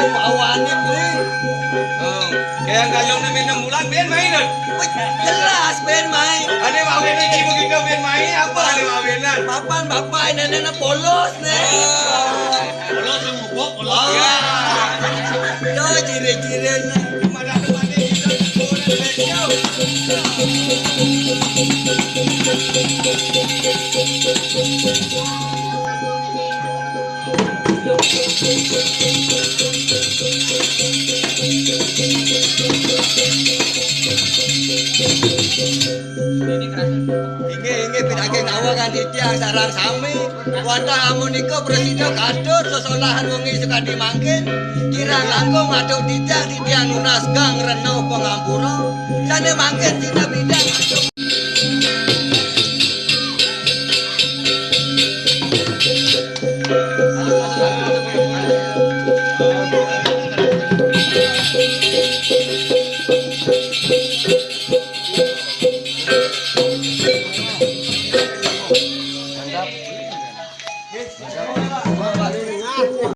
awannya beli. Oh, kayak gayung na may namulan, ben main nun. Jelas ben main. Ano yung awin na ibo kita ben main? Apa ano yung awin na? Papan bapak nenek polos nih. Polos yang ngubok, polos. Oh. Yo ciri-ciri nih. Mana-mana kita turun beliau. Inge pinake ngawakan titiang sarang sami. Wanta amuniko presiden kadur sesolahan wengi sekadi mangkin. Kirang langkung aduk titiang lunas gang renau pengampura. Sane mangkin tina bidang aduk.